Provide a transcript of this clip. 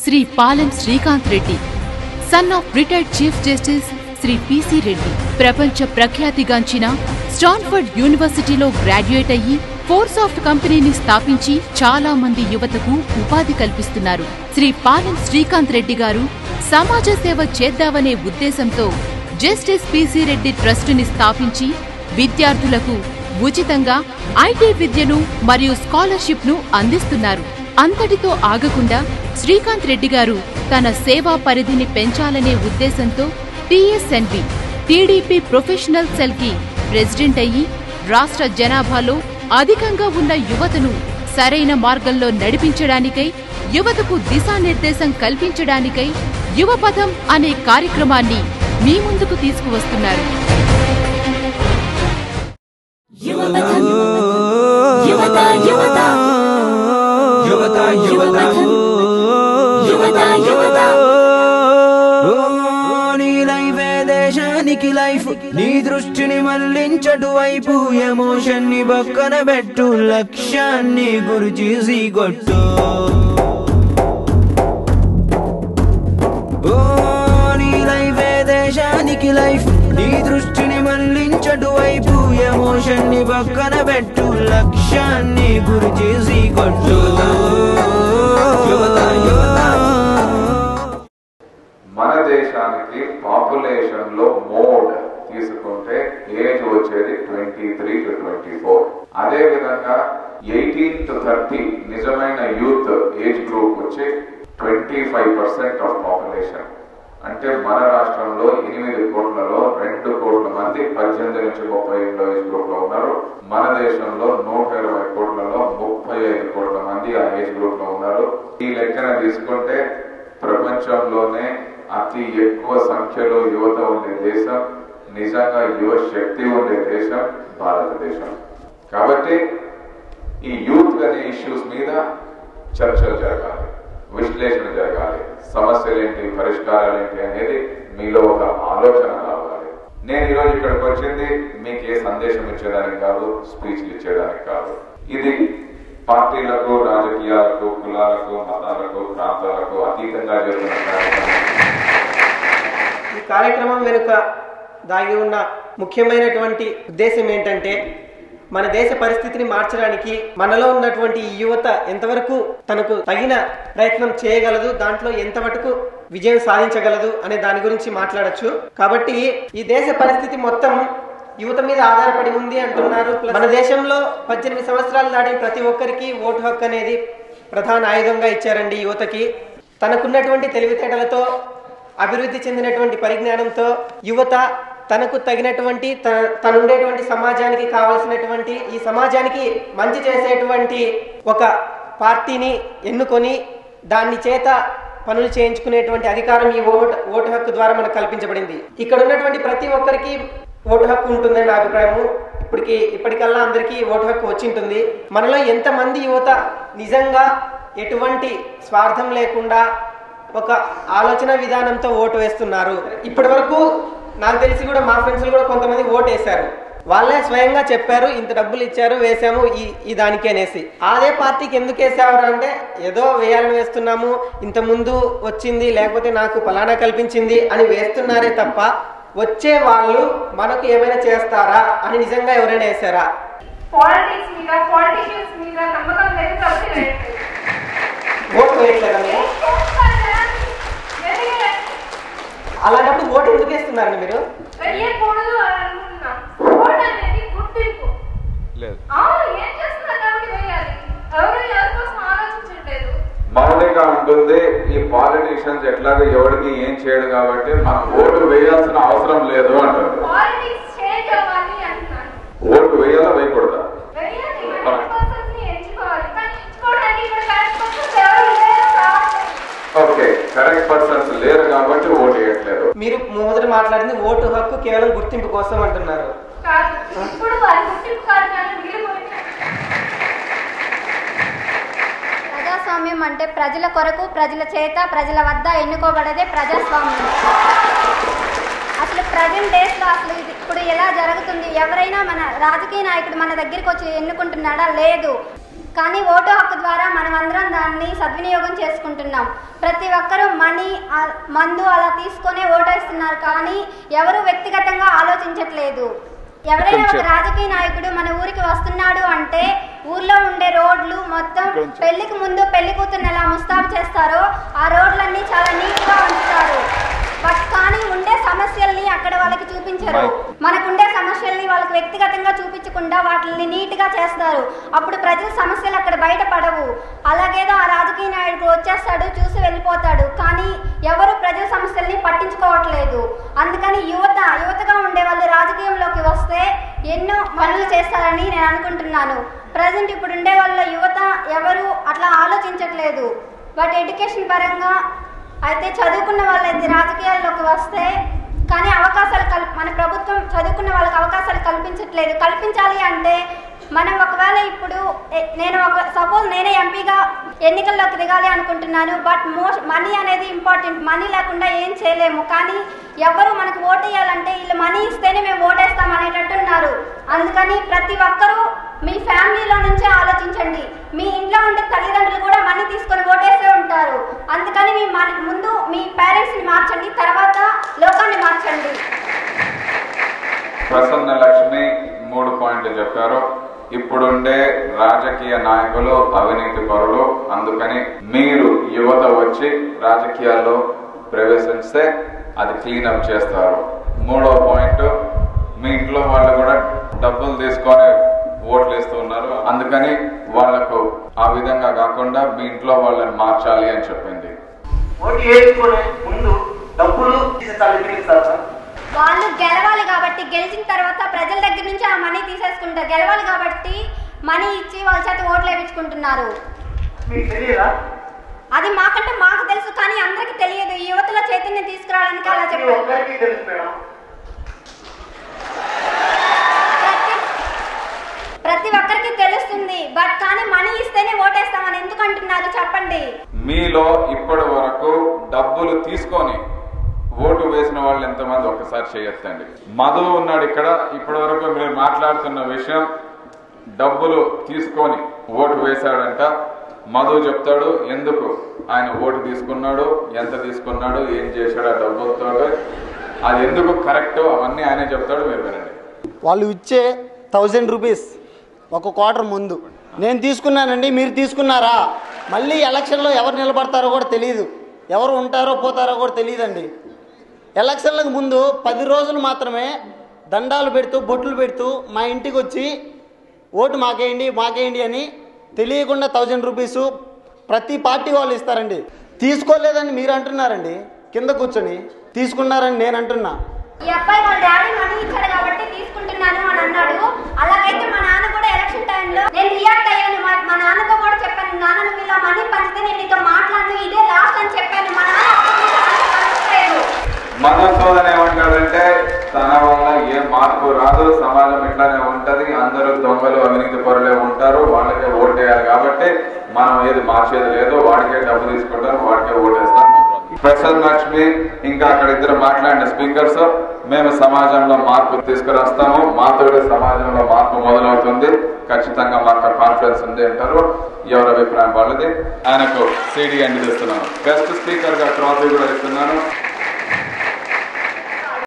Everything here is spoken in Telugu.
Shri Palem Srikanth Reddy, son of retired chief justice Shri PC Reddy. ప్రపంచ ప్రఖ్యాతిగాంచిన స్టాన్ఫర్డ్ యూనివర్సిటీలో గ్రాడ్యుయేట్ అయ్యి ఫోర్సాఫ్ట్ కంపెనీని స్థాపించి చాలా మంది యువతకు ఉపాధి కల్పిస్తున్నారు. శ్రీ పాలెం శ్రీకాంత్ రెడ్డి గారు సమాజ సేవ చేద్దామనే ఉద్దేశంతో జస్టిస్ పిసి రెడ్డి ట్రస్టుని స్థాపించి విద్యార్థులకు ఉచితంగా ఐటీ విద్యను మరియు స్కాలర్షిప్ ను అందిస్తున్నారు. అంతటితో ఆగకుండా శ్రీకాంత్ రెడ్డి గారు తన సేవా పరిధిని పెంచాలనే ఉద్దేశంతో టీఎస్ఎన్బి టీడీపీ ప్రొఫెషనల్ సెల్ కి ప్రెసిడెంట్ అయ్యి రాష్ట్ర జనాభాలో అధికంగా ఉన్న యువతను సరైన మార్గంలో నడిపించడానికై, యువతకు దిశానిర్దేశం కల్పించడానికై యువపథం అనే కార్యక్రమాన్ని మీ ముందుకు తీసుకువస్తున్నారు. దేశానికి లైఫ్ నీ దృష్టిని మళ్లించటు వైపు, ఎమోషన్ ని పక్కన పెట్టు, లక్ష్యాన్ని గురి చేసి కొట్టు. నీ లైఫే దేశానికి లైఫ్, నీ దృష్టిని మళ్లించటు వైపు, ఎమోషన్ ని పక్కన పెట్టు, లక్ష్యాన్ని గురి చేసి కొట్టు. మన దేశానికి పాపులేషన్ లో మోడ్ తీసుకుంటే ఏజ్ వచ్చేది 23 to 24. అదే విధంగా 18 to 30 నిజమైన యూత్ ఏజ్ గ్రూప్ వచ్చి 25% ఆఫ్ పాపులేషన్. అంటే మన రాష్ట్రంలో 8 కోట్లలో 2 కోట్ల మంది 18 నుంచి 30 ఏళ్ళ ఏజ్ గ్రూప్ లో ఉన్నారు. మన దేశంలో 120 కోట్లలో 35 కోట్ల మంది ఆ ఏజ్ గ్రూప్ లో ఉన్నారు. ఈ లెక్కన తీసుకుంటే ప్రపంచంలోనే అతి ఎక్కువ సంఖ్యలో యువత ఉండే దేశం, నిజంగా యువ శక్తి ఉండే దేశం భారతదేశం. కాబట్టి ఈ యూత్ అనే ఇష్యూస్ మీద చర్చలు జరగాలి, విశ్లేషణ జరగాలి, సమస్యలేంటి, పరిష్కారాలేంటి అనేది మీలో ఒక ఆలోచన రావాలి. నేను ఈరోజు ఇక్కడికి వచ్చింది మీకు ఏ సందేశం ఇచ్చేదానికి కాదు, స్పీచ్లు ఇచ్చేదానికి కాదు. ఇది పార్టీలకు, రాజకీయాలకు, కులాలకు, మతాలకు, ప్రాంతాలకు అతీతంగా చేస్తున్న కార్యక్రమం. ఈ కార్యక్రమం వెనుక దాగి ఉన్న ముఖ్యమైనటువంటి ఉద్దేశం ఏంటంటే, మన దేశ పరిస్థితిని మార్చడానికి మనలో ఉన్నటువంటి ఈ యువత ఎంతవరకు తనకు తగిన ప్రయత్నం చేయగలదు, దాంట్లో ఎంతవరకు విజయం సాధించగలదు అనే దాని గురించి మాట్లాడొచ్చు. కాబట్టి ఈ దేశ పరిస్థితి మొత్తం యువత మీద ఆధారపడి ఉంది అంటున్నారు. మన దేశంలో 18 సంవత్సరాలు దాటిన ప్రతి ఒక్కరికి ఓటు హక్కు అనేది ప్రధాన ఆయుధంగా ఇచ్చారండి. యువతకి తనకున్నటువంటి తెలివితేటలతో, అభివృద్ధి చెందినటువంటి పరిజ్ఞానంతో యువత తనకు తగినటువంటి తనుండేటువంటి సమాజానికి కావలసినటువంటి, ఈ సమాజానికి మంచి చేసేటువంటి ఒక పార్టీని ఎన్నుకొని దాన్ని చేత పనులు చేయించుకునేటువంటి అధికారం ఈ ఓటు హక్కు ద్వారా మనకు కల్పించబడింది. ఇక్కడ ఉన్నటువంటి ప్రతి ఒక్కరికి ఓటు హక్కు ఉంటుందని నా అభిప్రాయము. ఇప్పటికల్లా అందరికీ ఓటు హక్కు వచ్చింటుంది. మనలో ఎంతమంది యువత నిజంగా ఎటువంటి స్వార్థం లేకుండా ఒక ఆలోచన విధానంతో ఓటు వేస్తున్నారు? ఇప్పటి వరకు నాకు తెలిసి కూడా మా ఫ్రెండ్స్ కూడా కొంతమంది ఓటు వేశారు. వాళ్ళే స్వయంగా చెప్పారు, ఇంత డబ్బులు ఇచ్చారు, వేసాము ఈ దానికి అనేసి. అదే పార్టీకి ఎందుకు వేసారు అంటే, ఏదో వేయాలని వేస్తున్నాము, ఇంత ముందు వచ్చింది, లేకపోతే నాకు ఫలానా కల్పించింది అని వేస్తున్నారే తప్ప వచ్చే వాళ్ళు మనకు ఏమైనా చేస్తారా అని నిజంగా ఎవరైనా వేసారా? ఓటు వేయట్లేదండి. అలాంటప్పుడు ఓటు ఎందుకు వేస్తున్నారండి మీరు? మౌలిక ఉంటుంది, ఈ పాలిటిషియన్స్ ఎట్లాగో ఎవరికి ఏం చేయడు కాబట్టి మనం ఓటు వేయాల్సిన అవసరం లేదు అంటారు. ఓటు వేయాలా, వేయకూడదా? ఓకే, కరెక్ట్ పర్సన్స్ లేరు కాబట్టి ఓటు వేయట్లేదు. మీరు మొదట మాట్లాడింది ఓటు హక్కు కేవలం గుర్తింపు కోసం అంటున్నారు. ప్రజాస్వామ్యం అంటే ప్రజల కొరకు, ప్రజల చేత, ప్రజల వద్ద ఎన్నుకోబడేదే ప్రజాస్వామ్యం. అసలు ప్రజెంట్ డేస్ లో అసలు ఇప్పుడు ఎలా జరుగుతుంది? ఎవరైనా మన రాజకీయ నాయకుడు మన దగ్గరికి వచ్చి ఎన్నుకుంటున్నాడా? లేదు. కానీ ఓటు హక్కు ద్వారా మనమందరం దాన్ని సద్వినియోగం చేసుకుంటున్నాం. ప్రతి ఒక్కరూ మనీ, మందు అలా తీసుకొనే ఓటేస్తున్నారు, కానీ ఎవరు వ్యక్తిగతంగా ఆలోచించట్లేదు. ఎవరైనా ఒక రాజకీయ నాయకుడు మన ఊరికి వస్తున్నాడు అంటే ఊర్లో ఉండే రోడ్లు మొత్తం పెళ్లికి ముందు పెళ్లి కూతుర్ని ఎలా ముస్తాబు చేస్తారో ఆ రోడ్లన్నీ చాలా నీట్గా ఉంచుతారు. బట్ కానీ ఉండే సమస్యల్ని అక్కడ వాళ్ళకి చూపించరు. మనకుండే సమస్యల్ని వాళ్ళకి వ్యక్తిగతంగా చూపించకుండా వాటిని నీట్గా చేస్తారు. అప్పుడు ప్రజల సమస్యలు అక్కడ బయటపడవు. అలాగేదో ఆ రాజకీయ నాయకుడు వచ్చేస్తాడు, చూసి వెళ్ళిపోతాడు, కానీ ఎవరు ప్రజల సమస్యల్ని పట్టించుకోవట్లేదు. అందుకని యువతగా ఉండే వాళ్ళు రాజకీయంలోకి వస్తే ఎన్నో పనులు చేస్తారని నేను అనుకుంటున్నాను. ప్రజెంట్ ఇప్పుడు ఉండే వాళ్ళ యువత ఎవరు అట్లా ఆలోచించట్లేదు. బట్ ఎడ్యుకేషన్ పరంగా అయితే చదువుకున్న వాళ్ళైతే రాజకీయాల్లోకి వస్తే కానీ అవకాశాలు మన ప్రభుత్వం చదువుకున్న వాళ్ళకి అవకాశాలు కల్పించట్లేదు. కల్పించాలి అంటే మనం ఒకవేళ ఇప్పుడు సపోజ్ నేనే ఎంపీగా ఎన్నికల్లోకి దిగాలి అనుకుంటున్నాను. బట్ మనీ అనేది ఇంపార్టెంట్. మనీ లేకుండా ఏం చేయలేము. కానీ ఎవరు మనకు ఓటేయాలంటే వీళ్ళు మనీ ఇస్తేనే మేము ఓటేస్తాం అనేటట్టున్నారు. అందుకని ప్రతి ఒక్కరూ మీ ఫ్యామిలీలో నుంచే ఆలోచించండి. మీ ఇంట్లో ఉండే తల్లిదండ్రులు కూడా మనీ తీసుకొని ఓటేస్తూ ఉంటారు. అందుకని ముందు మీ పేరెంట్స్ని మార్చండి, తర్వాత లోకాన్ని మార్చండి. ప్రసన్న లక్ష్మి 3 పాయింట్లు చెప్పారు. ఇప్పుడుండే రాజకీయ నాయకులు అవినీతి పరులు, అందుకని మీరు యువత వచ్చి రాజకీయాల్లో ప్రవేశిస్తే అది క్లీనప్ చేస్తారు. 3వ పాయింట్, మీ ఇంట్లో వాళ్ళు కూడా డబ్బులు తీసుకొని ఓట్లు వేస్తూ ఉన్నారు, అందుకని వాళ్లకు ఆ విధంగా కాకుండా మీ ఇంట్లో వాళ్ళని మార్చాలి అని చెప్పింది. ఓటు వేసుకునే ముందు డబ్బులు వాళ్ళు గెలవాలి కాబట్టి గెలిచిన తర్వాత ప్రజల దగ్గర నుంచి ఆ మనీ తీసేసుకుంటారు. గెలవాలి కాబట్టి మనీ ఇచ్చి వాళ్ళ చేత ఓట్లు వేయించుకుంటున్నారు. అది మాకు తెలుసు, కానీ అందరికి తెలియదు. ఈ యువతలో చైతన్యం తీసుకురావడానికి అలా చెప్పారు. ప్రతి ఒక్కరికి తెలుస్తుంది. బట్ కానీ మనీ ఇస్తేనే ఓటేస్తామని ఎందుకు అంటున్నారు చెప్పండి. మీలో ఇప్పటి వరకు డబ్బులు తీసుకొని ఓటు వేసిన వాళ్ళు ఎంతమంది ఒక్కసారి చేయొచ్చండి. మధు ఉన్నాడు ఇక్కడ. ఇప్పటి వరకు మీరు మాట్లాడుతున్న విషయం, డబ్బులు తీసుకొని ఓటు వేశాడంట. మధు చెప్తాడు ఎందుకు ఆయన ఓటు తీసుకున్నాడు, ఎంత తీసుకున్నాడు, ఏం చేశాడు ఆ డబ్బులతో, అది ఎందుకు కరెక్ట్, అవన్నీ ఆయనే చెప్తాడు, మీరు వినండి. వాళ్ళు ఇచ్చే 1000 రూపీస్ ఒక క్వార్టర్ ముందు నేను తీసుకున్నానండి, మీరు తీసుకున్నారా? మళ్ళీ ఎలక్షన్లో ఎవరు నిలబడతారో కూడా తెలియదు, ఎవరు ఉంటారో పోతారో కూడా తెలియదండి. ఎలక్షన్లకు ముందు 10 రోజులు మాత్రమే దండాలు పెడుతూ బొట్లు పెడుతూ మా ఇంటికి వచ్చి ఓటు మాకేయండి అని తెలియకుండా 1000 రూపీసు ప్రతి పార్టీ వాళ్ళు ఇస్తారండి. తీసుకోలేదని మీరు అంటున్నారండి, కింద కూర్చొని తీసుకున్నారని నేను అంటున్నా. ఈ అబ్బాయి వాళ్ళ డాడీ మనీ ఇచ్చాడు కాబట్టి తీసుకుంటున్నాను అని అన్నాడు. అలాగైతే మా నాన్న కూడా ఎలక్షన్ టైంలో నేను రియాక్ట్ అయ్యాను. మా నాన్నతో కూడా చెప్పాను, నాన్న నువ్వు ఇలా మనీ పంచితే నేను నీతో మాట్లాడను, ఇదే లాస్ట్ అని చెప్పాను. మా నాన్న మధుసూదన్ ఏమంటాడంటే తన వల్ల ఏ మార్పు రాదు, సమాజం ఇట్లానే ఉంటది, అందరూ దొంగలు అవినీతి పరులే ఉంటారు, వాళ్ళకే ఓటేయాలి కాబట్టి మనం ఏది మార్చేది లేదు, వాడికే డబ్బు తీసుకుంటారు, వాడికే ఓటేస్తాం. ప్రసన్న లక్ష్మి ఇంకా అక్కడ ఇద్దరు మాట్లాడిన స్పీకర్స్, మేము సమాజంలో మార్పు తీసుకురాస్తాము, మాతోడే సమాజంలో మార్పు మొదలవుతుంది, ఖచ్చితంగా మాకు కాన్ఫిడెన్స్ ఉంది అంటారు. ఎవరి అభిప్రాయం వాళ్ళది. ఆయనకు CD అందిస్తున్నాను. బెస్ట్ స్పీకర్ గా ట్రోఫీ కూడా ఇస్తున్నాను.